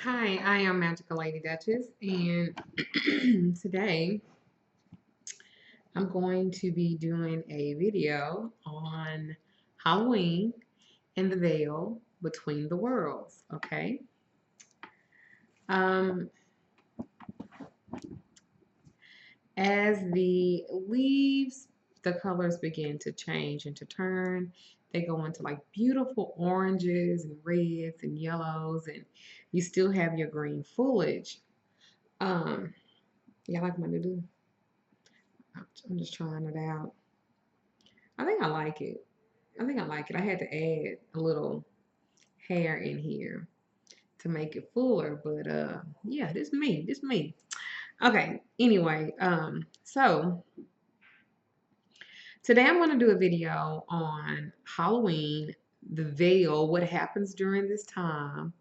Hi, I am Magical Lady Duchess, and today I'm going to be doing a video on Halloween and the veil between the worlds. Okay. Um, as the leaves, the colors begin to change and to turn. They go into like beautiful oranges and reds and yellows, and you still have your green foliage. Um, yeah, I like my new. I'm just trying it out. I think I like it. I think I like it. I had to add a little hair in here to make it fuller, but yeah, this me. This me. Okay, anyway, so today I'm gonna do a video on Halloween, the veil, what happens during this time.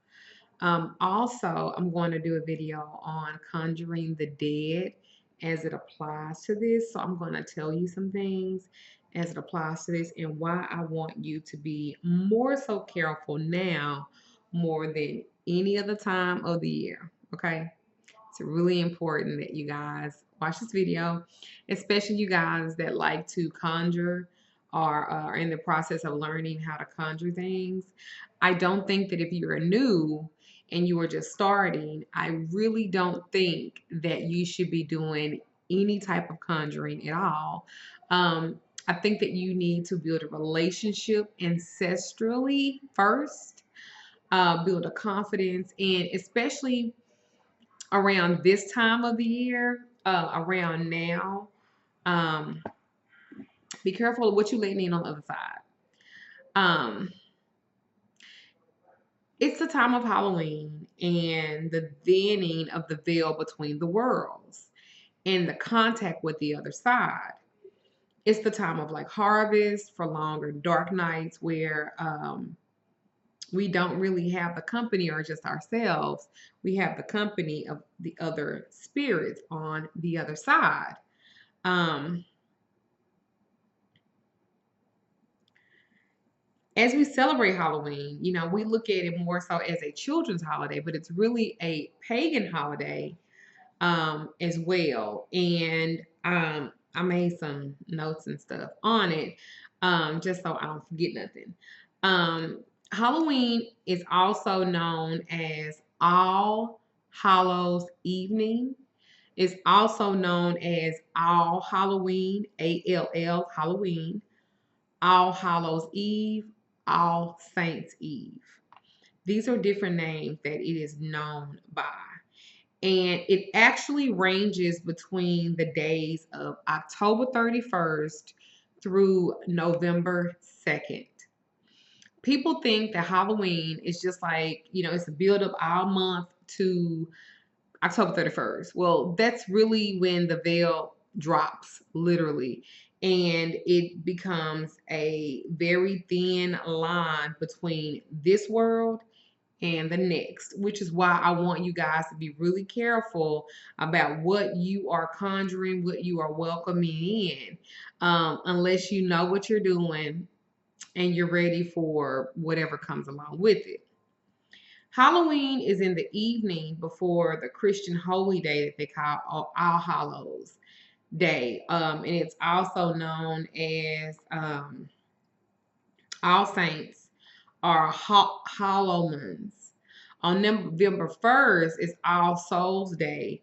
Also, I'm going to do a video on conjuring the dead as it applies to this. So I'm going to tell you some things as it applies to this and why I want you to be more so careful now more than any other time of the year. Okay. It's really important that you guys watch this video, especially you guys that like to conjure or are in the process of learning how to conjure things. I don't think that if you're new and you are just starting, I really don't think that you should be doing any type of conjuring at all. I think that you need to build a relationship ancestrally first, build a confidence, and especially around this time of the year, around now, um, be careful of what you letting in on the other side. Um, it's the time of Halloween and the thinning of the veil between the worlds and the contact with the other side. It's the time of like harvest for longer dark nights where we don't really have the company or just ourselves. We have the company of the other spirits on the other side. Um, as we celebrate Halloween, we look at it more so as a children's holiday, but it's really a pagan holiday as well. And I made some notes and stuff on it just so I don't forget nothing. Halloween is also known as All Hallows Evening. It's also known as All Halloween, ALL Halloween, All Hallows Eve, All Saints Eve. These are different names that it is known by. And it actually ranges between the days of October 31st through November 2nd. People think that Halloween is just like, it's a build up all month to October 31st. Well, that's really when the veil drops, literally. And it becomes a very thin line between this world and the next, which is why I want you guys to be really careful about what you are conjuring, what you are welcoming in, unless you know what you're doing and you're ready for whatever comes along with it. Halloween is in the evening before the Christian holy day that they call All Hallows Day. And it's also known as All Saints or Hallowmans. On November 1st is All Souls Day.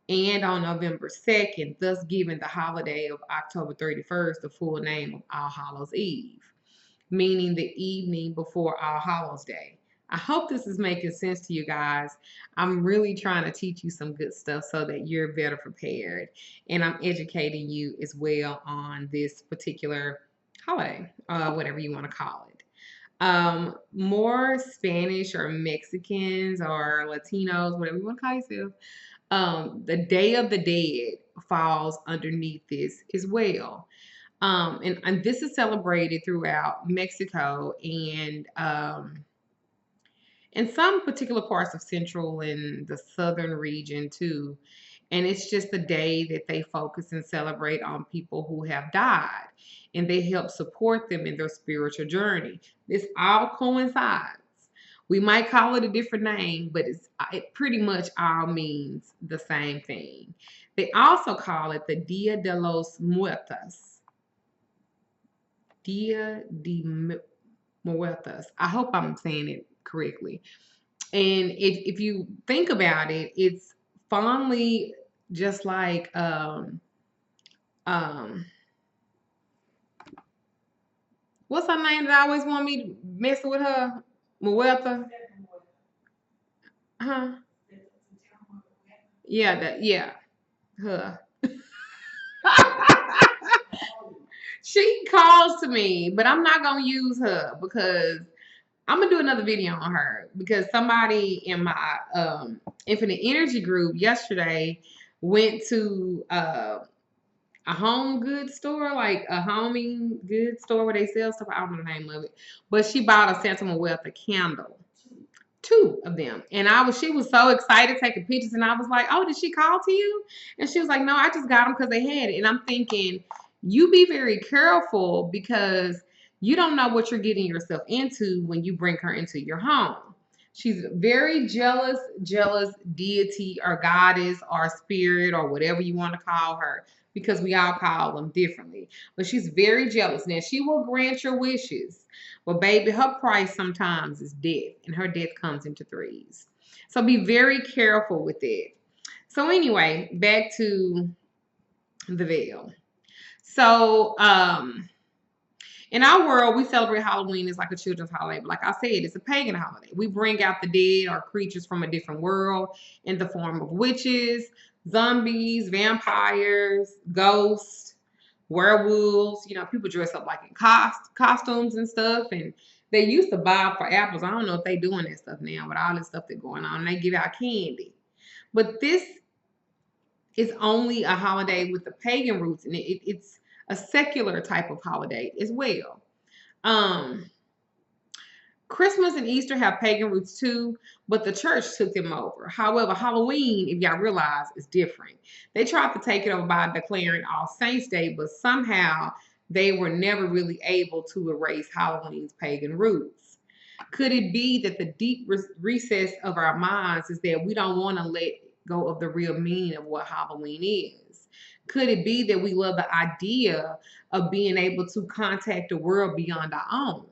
And on November 2nd, thus giving the holiday of October 31st the full name of All Hallows Eve, meaning the evening before All Hallows Day. I hope this is making sense to you guys. I'm really trying to teach you some good stuff so that you're better prepared. And I'm educating you as well on this particular holiday, whatever you want to call it. More Spanish or Mexicans or Latinos, whatever you want to call yourself, the Day of the Dead falls underneath this as well. And this is celebrated throughout Mexico and in some particular parts of Central and the Southern region too. And it's just a day that they focus and celebrate on people who have died and they help support them in their spiritual journey. This all coincides We might call it a different name, but it pretty much all means the same thing. They also call it the Dia de los Muertos. Dia de Muertos. I hope I'm saying it correctly. And if you think about it, it's fondly just like um what's her name that always want me to mess with her? Muerta? Huh? Yeah, her. She calls to me, but I'm not gonna use her because I'm gonna do another video on her because somebody in my Infinite Energy group yesterday went to a home goods store, like a homing goods store where they sell stuff. I don't know the name of it, but she bought a Santa Muerta candle, two of them, and she was so excited taking pictures, and I was like, oh, did she call to you? And she was like, no, I just got them because they had it. And I'm thinking, you be very careful because you don't know what you're getting yourself into when you bring her into your home. She's very jealous deity or goddess or spirit or whatever you want to call her, because we all call them differently. But she's very jealous. Now, she will grant your wishes. Well, baby, her price sometimes is death, and her death comes into threes. So be very careful with it. So anyway, back to the veil. So in our world, we celebrate Halloween as like a children's holiday. But like I said, it's a pagan holiday. We bring out the dead or creatures from a different world in the form of witches, zombies, vampires, ghosts, werewolves. You know, people dress up like in costumes and stuff. And they used to buy for apples. I don't know if they doing that stuff now with all this stuff that's going on. They give out candy. But this is only a holiday with the pagan roots, and it's a secular type of holiday as well. Um, Christmas and Easter have pagan roots too, but the church took them over. However, Halloween, if y'all realize, is different. They tried to take it over by declaring All Saints Day, but somehow they were never really able to erase Halloween's pagan roots. Could it be that the deep recess of our minds is that we don't want to let go of the real meaning of what Halloween is? Could it be that we love the idea of being able to contact a world beyond our own?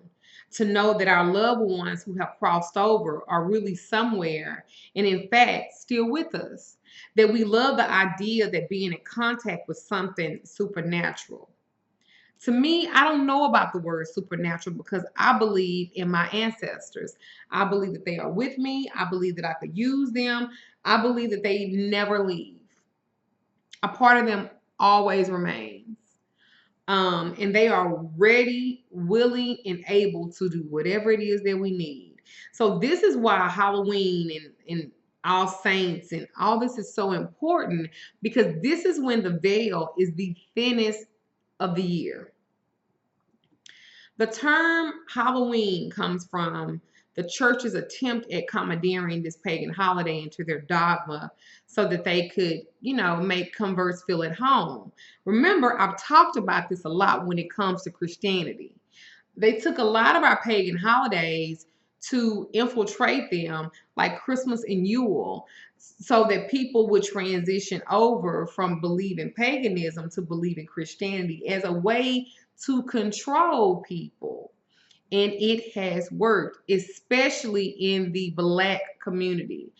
To know that our loved ones who have crossed over are really somewhere and, in fact, still with us. That we love the idea that being in contact with something supernatural. To me, I don't know about the word supernatural because I believe in my ancestors. I believe that they are with me. I believe that I could use them. I believe that they never leave. A part of them always remains. And they are ready, willing, and able to do whatever it is that we need. So this is why Halloween and All Saints and all this is so important, because this is when the veil is the thinnest of the year. The term Halloween comes from the church's attempt at commandeering this pagan holiday into their dogma so that they could, make converts feel at home. Remember, I've talked about this a lot when it comes to Christianity. They took a lot of our pagan holidays to infiltrate them, like Christmas and Yule, so that people would transition over from believing paganism to believing Christianity as a way to control people. And it has worked, especially in the Black community.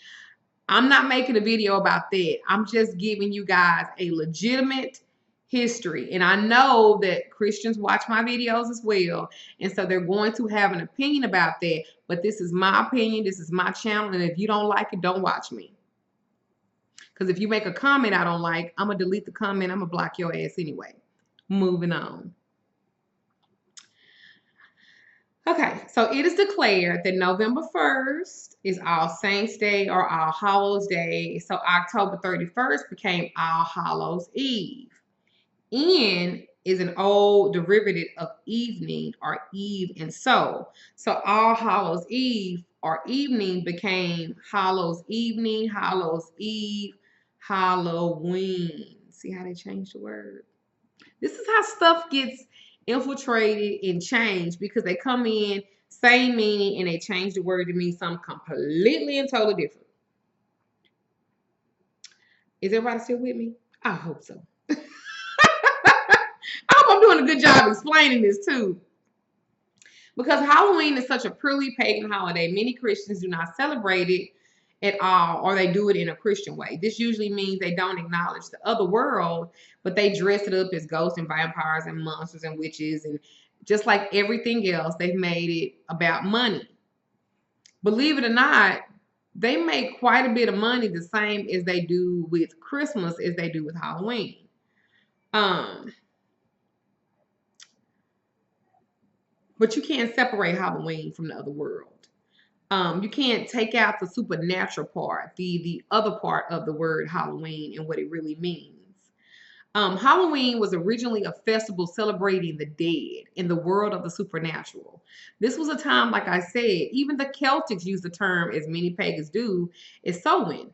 I'm not making a video about that. I'm just giving you guys a legitimate history. And I know that Christians watch my videos as well. And so they're going to have an opinion about that. But this is my opinion. This is my channel. And if you don't like it, don't watch me. Because if you make a comment I don't like, I'm going to delete the comment. I'm going to block your ass anyway. Moving on. Okay, so it is declared that November 1st is All Saints Day or All Hallows Day. So October 31st became All Hallows Eve. En is an old derivative of evening or eve and so. So All Hallows Eve or evening became Hallows Evening, Hallows Eve, Halloween. See how they changed the word? This is how stuff gets infiltrated and changed, because they come in Same meaning, and they changed the word to mean something completely and totally different. Is everybody still with me? I hope so. I hope I'm doing a good job explaining this too. Because Halloween is such a purely pagan holiday, many Christians do not celebrate it at all, or they do it in a Christian way. This usually means they don't acknowledge the other world, but they dress it up as ghosts and vampires and monsters and witches. And just like everything else, they've made it about money. Believe it or not, they make quite a bit of money the same as they do with Christmas as they do with Halloween. Um, but you can't separate Halloween from the other world. You can't take out the supernatural part, the other part of the word Halloween and what it really means. Halloween was originally a festival celebrating the dead in the world of the supernatural. This was a time, like I said, even the Celtics used the term, as many pagans do, is Samhain.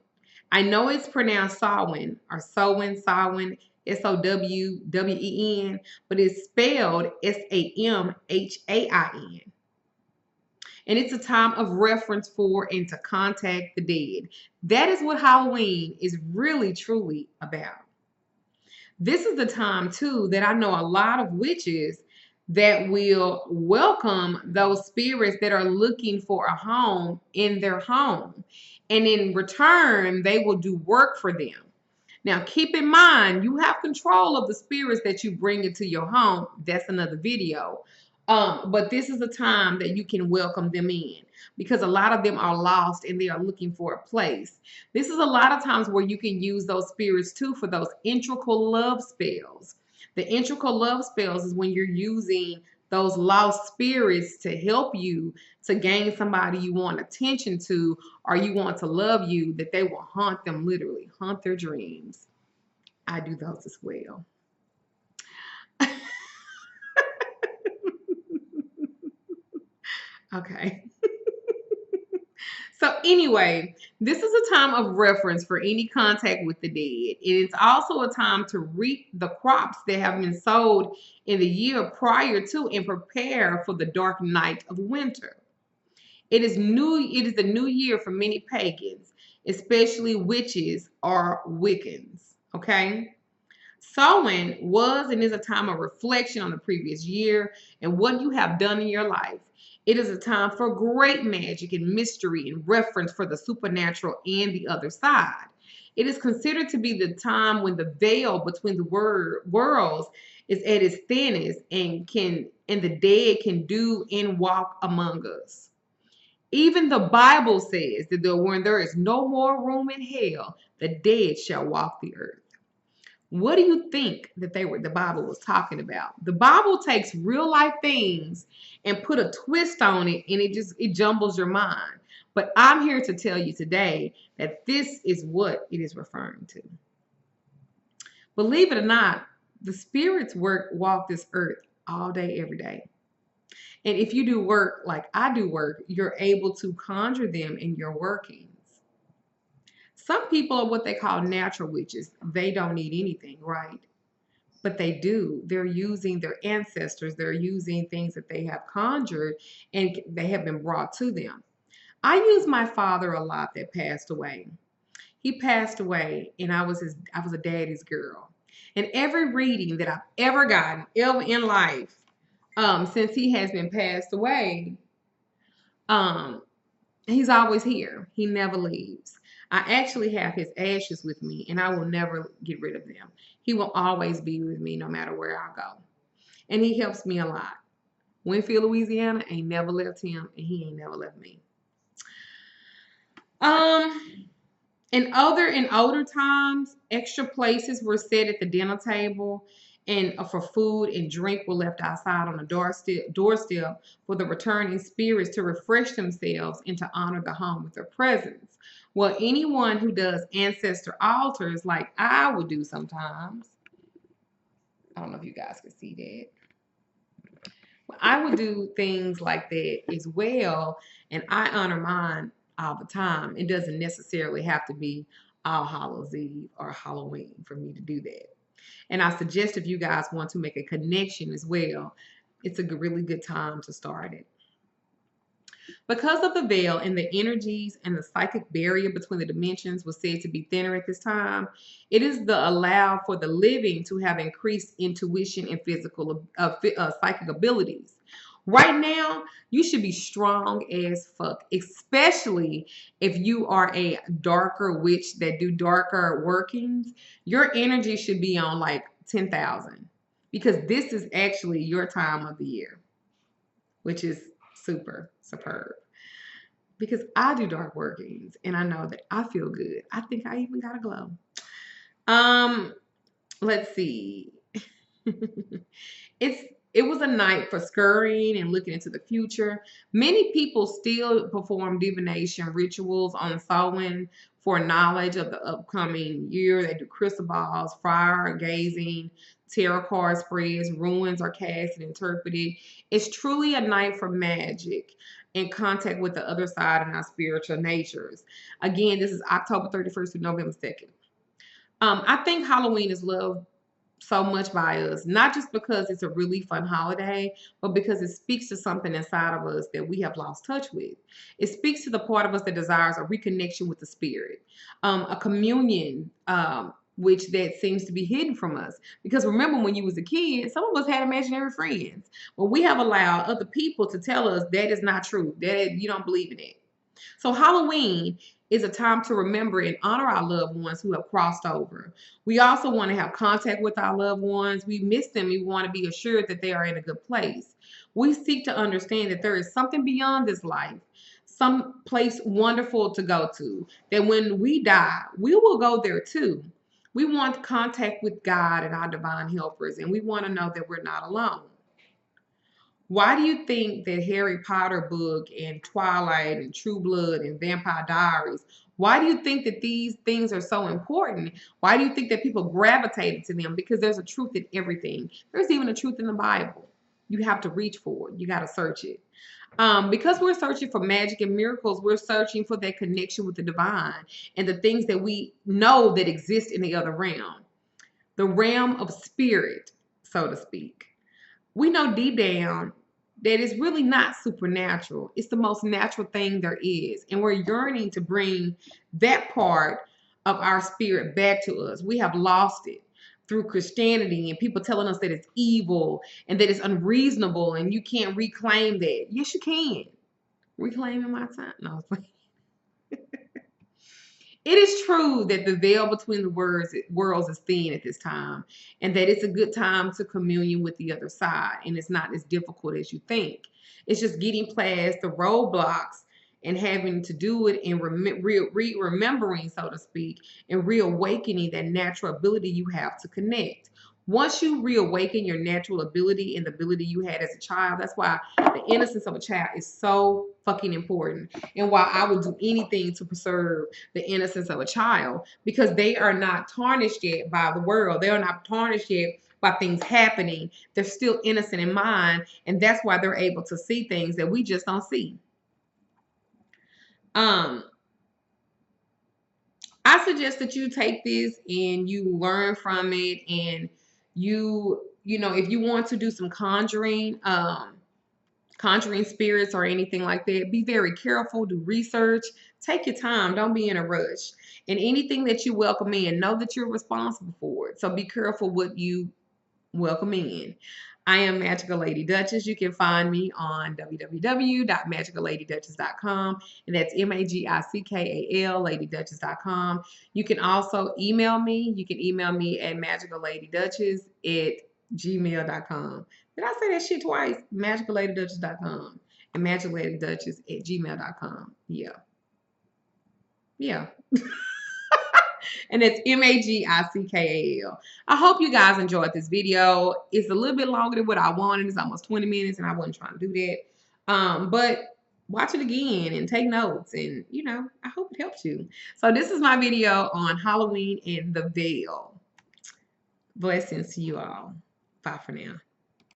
I know it's pronounced Samhain or Samhain, Sowwen, but it's spelled Samhain. And it's a time of reference for and to contact the dead. That is what Halloween is really, truly about. This is the time, too, that I know a lot of witches that will welcome those spirits that are looking for a home in their home. And in return, they will do work for them. Now, keep in mind, you have control of the spirits that you bring into your home. That's another video. But this is a time that you can welcome them in because a lot of them are lost and they are looking for a place. This is a lot of times where you can use those spirits too for those integral love spells. The integral love spells is when you're using those lost spirits to help you to gain somebody you want attention to or you want to love you, that they will haunt them, literally haunt their dreams. I do those as well. Okay. So anyway, this is a time of reference for any contact with the dead. It's also a time to reap the crops that have been sowed in the year prior to and prepare for the dark night of winter. It is a new year for many pagans, especially witches or Wiccans. Okay? Sowing was and is a time of reflection on the previous year and what you have done in your life. It is a time for great magic and mystery and reference for the supernatural and the other side. It is considered to be the time when the veil between the worlds is at its thinnest and the dead can do and walk among us. Even the Bible says that when there is no more room in hell, the dead shall walk the earth. What do you think that the Bible was talking about? The Bible takes real life things and put a twist on it and it jumbles your mind. But I'm here to tell you today that this is what it is referring to. Believe it or not, the spirits walk this earth all day, every day. And if you do work like I do work, you're able to conjure them in your workings. Some people are what they call natural witches. They don't need anything, right? But they do. They're using their ancestors. They're using things that they have conjured and they have been brought to them. I use my father a lot that passed away. He passed away and I was a daddy's girl. And every reading that I've ever gotten ever in life, since he has been passed away, um, he's always here. He never leaves. I actually have his ashes with me and I will never get rid of them. He will always be with me no matter where I go. And he helps me a lot. Winfield, Louisiana ain't never left him and he ain't never left me. In older times, extra places were set at the dinner table and for food and drink were left outside on the doorstep for the returning spirits to refresh themselves and to honor the home with their presence. Well, anyone who does ancestor altars like I would do sometimes, I don't know if you guys can see that. I would do things like that as well, and I honor mine all the time. It doesn't necessarily have to be All Hallows Eve or Halloween for me to do that. And I suggest if you guys want to make a connection as well, it's a really good time to start it. Because of the veil and the energies and the psychic barrier between the dimensions was said to be thinner at this time, it is the allow for the living to have increased intuition and psychic abilities. Right now, you should be strong as fuck, especially if you are a darker witch that do darker workings. Your energy should be on like 10,000 because this is actually your time of the year, which is super superb. Because I do dark workings and I know that I feel good. I think I even got a glow. Um, let's see. It was a night for scurrying and looking into the future. Many people still perform divination rituals on Samhain for knowledge of the upcoming year. They do crystal balls, fire gazing, tarot card spreads, runes are cast and interpreted. It's truly a night for magic in contact with the other side and our spiritual natures. Again, this is October 31st to November 2nd. I think Halloween is loved so much by us, not just because it's a really fun holiday, but because it speaks to something inside of us that we have lost touch with. It speaks to the part of us that desires a reconnection with the spirit, a communion, which that seems to be hidden from us. Because remember, when you was a kid, some of us had imaginary friends, but we have allowed other people to tell us that is not true, that you don't believe in it. So Halloween is a time to remember and honor our loved ones who have crossed over. We also want to have contact with our loved ones. We miss them. We want to be assured that they are in a good place. We seek to understand that there is something beyond this life, some place wonderful to go to, that when we die, we will go there too. We want contact with God and our divine helpers, and we want to know that we're not alone. Why do you think that Harry Potter book and Twilight and True Blood and Vampire Diaries, why do you think that these things are so important? Why do you think that people gravitated to them? Because there's a truth in everything. There's even a truth in the Bible. You have to reach for it. You got to search it. Because we're searching for magic and miracles, we're searching for that connection with the divine and the things that we know that exist in the other realm, the realm of spirit, so to speak. We know deep down that it's really not supernatural. It's the most natural thing there is. And we're yearning to bring that part of our spirit back to us. We have lost it through Christianity and people telling us that it's evil and that it's unreasonable and you can't reclaim that. Yes, you can. Reclaiming my time. No, I was playing. It is true that the veil between the worlds is thin at this time, and that it's a good time to communion with the other side, and it's not as difficult as you think. It's just getting past the roadblocks and having to do it and remembering, so to speak, and reawakening that natural ability you have to connect. Once you reawaken your natural ability and the ability you had as a child, that's why the innocence of a child is so fucking important, and why I would do anything to preserve the innocence of a child, because they are not tarnished yet by the world. They are not tarnished yet by things happening. They're still innocent in mind, and that's why they're able to see things that we just don't see. I suggest that you take this and you learn from it, and you know, if you want to do some conjuring spirits or anything like that, be very careful, do research, take your time, don't be in a rush. And anything that you welcome in, know that you're responsible for it. So be careful what you welcome in. I am Magical Lady Duchess. You can find me on www.magicalladyduchess.com, and that's MAGICKAL, ladyduchess.com. You can also email me. You can email me at magicalladyduchess@gmail.com. Did I say that shit twice? Magicalladyduchess.com and magicallayduchess@gmail.com. Yeah. Yeah. And it's MAGICKAL. I hope you guys enjoyed this video. It's a little bit longer than what I wanted. It's almost 20 minutes, and I wasn't trying to do that. But watch it again and take notes, and you know, I hope it helps you. So this is my video on Halloween and the veil. Blessings to you all. Bye for now.